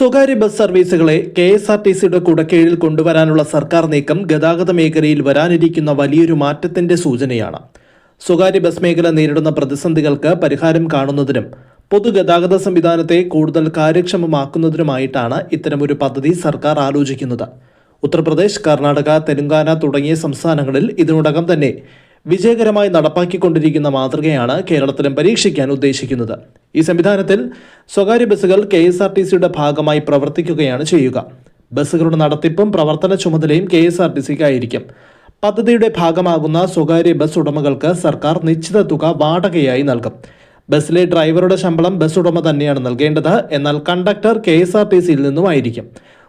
സ്വകാര്യ ബസ് സർവീസുകളെ KSRTCയുടെ കുടക്കീഴിൽ കൊണ്ടുവരാനുള്ള സർക്കാർ നീക്കം ഗതാഗത മേഖലയിൽ വരാനിരിക്കുന്ന വലിയൊരു മാറ്റത്തിന്റെ സൂചനയാണ്. സ്വകാര്യ ബസ് മേഖല നേരിടുന്ന പ്രതിസന്ധികൾക്ക് പരിഹാരം കാണുന്നതിനും പൊതുഗതാഗത സംവിധാനത്തെ കൂടുതൽ കാര്യക്ഷമമാക്കുന്നതിനുമായിട്ടാണ് ഇത്തരമൊരു പദ്ധതി സർക്കാർ ആലോചിക്കുന്നത്. ഉത്തർപ്രദേശ്, കർണാടക, തെലങ്കാന തുടങ്ങിയ സംസ്ഥാനങ്ങളിൽ ഇതിനോടകം തന്നെ വിജയകരമായി നടപ്പാക്കിക്കൊണ്ടിരിക്കുന്ന മാതൃകയാണ് കേരളത്തിലും പരീക്ഷിക്കാൻ ഉദ്ദേശിക്കുന്നത്. ഈ സംവിധാനത്തിൽ സ്വകാര്യ ബസ്സുകൾ KSRTCയുടെ ഭാഗമായി പ്രവർത്തിക്കുകയാണ് ചെയ്യുക. ബസ്സുകളുടെ നടത്തിപ്പും പ്രവർത്തന ചുമതലയും KSRTCക്കായിരിക്കും. പദ്ധതിയുടെ ഭാഗമാകുന്ന സ്വകാര്യ ബസ് ഉടമകൾക്ക് സർക്കാർ നിശ്ചിത തുക വാടകയായി നൽകും. ബസ്സിലെ ഡ്രൈവറുടെ ശമ്പളം ബസ് ഉടമ തന്നെയാണ് നൽകേണ്ടത്. എന്നാൽ കണ്ടക്ടർ KSRTCയിൽ നിന്നുമായിരിക്കും.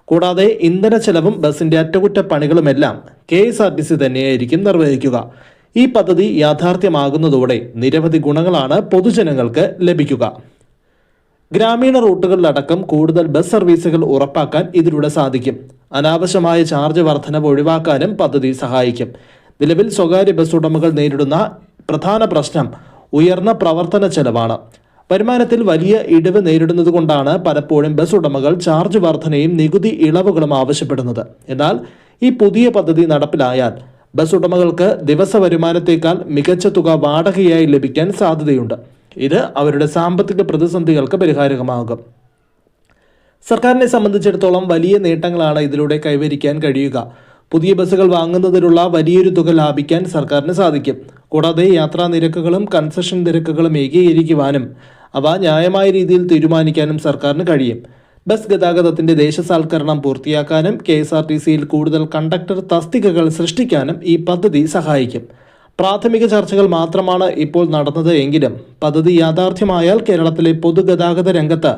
കൂടാതെ ഇന്ധന ചെലവും ബസിന്റെ അറ്റകുറ്റപ്പണികളുമെല്ലാം KSRTC തന്നെയായിരിക്കും നിർവഹിക്കുക. ഈ പദ്ധതി യാഥാർത്ഥ്യമാകുന്നതോടെ നിരവധി ഗുണങ്ങളാണ് പൊതുജനങ്ങൾക്ക് ലഭിക്കുക. ഗ്രാമീണ റൂട്ടുകളിലടക്കം കൂടുതൽ ബസ് സർവീസുകൾ ഉറപ്പാക്കാൻ ഇതിലൂടെ സാധിക്കും. അനാവശ്യമായ ചാർജ് വർധനവ് ഒഴിവാക്കാനും പദ്ധതി സഹായിക്കും. നിലവിൽ സ്വകാര്യ ബസ് ഉടമകൾ നേരിടുന്ന പ്രധാന പ്രശ്നം ഉയർന്ന പ്രവർത്തന ചെലവാണ്. വരുമാനത്തിൽ വലിയ ഇടിവ് നേരിടുന്നതുകൊണ്ടാണ് പലപ്പോഴും ബസ് ഉടമകൾ ചാർജ് വർധനയും നികുതി ഇളവുകളും ആവശ്യപ്പെടുന്നത്. എന്നാൽ ഈ പുതിയ പദ്ധതി നടപ്പിലായാൽ ബസ് ഉടമകൾക്ക് ദിവസ വരുമാനത്തേക്കാൾ മികച്ച തുക വാടകയായി ലഭിക്കാൻ സാധ്യതയുണ്ട്. ഇത് അവരുടെ സാമ്പത്തിക പ്രതിസന്ധികൾക്ക് പരിഹാരമാകും. സർക്കാരിനെ സംബന്ധിച്ചിടത്തോളം വലിയ നേട്ടങ്ങളാണ് ഇതിലൂടെ കൈവരിക്കാൻ കഴിയുക. പുതിയ ബസ്സുകൾ വാങ്ങുന്നതിനുള്ള വലിയൊരു തുക ലാഭിക്കാൻ സർക്കാരിന് സാധിക്കും. കൂടാതെ യാത്രാ നിരക്കുകളും കൺസെഷൻ നിരക്കുകളും ഏകീകരിക്കുവാനും അവ ന്യായമായ രീതിയിൽ തീരുമാനിക്കാനും സർക്കാരിന് കഴിയും. ബസ് ഗതാഗതത്തിന്റെ ദേശസാൽക്കരണം പൂർത്തിയാക്കാനും KSRTCയിൽ കൂടുതൽ കണ്ടക്ടർ തസ്തികകൾ സൃഷ്ടിക്കാനും ഈ പദ്ധതി സഹായിക്കും. പ്രാഥമിക ചർച്ചകൾ മാത്രമാണ് ഇപ്പോൾ നടന്നത് എങ്കിലും പദ്ധതി യാഥാർത്ഥ്യമായാൽ കേരളത്തിലെ പൊതുഗതാഗത രംഗത്ത്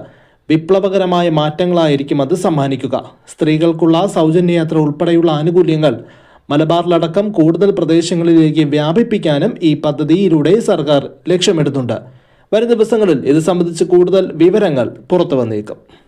വിപ്ലവകരമായ മാറ്റങ്ങളായിരിക്കും അത് സമ്മാനിക്കുക. സ്ത്രീകൾക്കുള്ള സൗജന്യയാത്ര ഉൾപ്പെടെയുള്ള ആനുകൂല്യങ്ങൾ മലബാറിലടക്കം കൂടുതൽ പ്രദേശങ്ങളിലേക്ക് വ്യാപിപ്പിക്കാനും ഈ പദ്ധതിയിലൂടെ സർക്കാർ ലക്ഷ്യമിടുന്നുണ്ട്. വരും ദിവസങ്ങളിൽ ഇത് സംബന്ധിച്ച് കൂടുതൽ വിവരങ്ങൾ പുറത്തു വന്നേക്കും.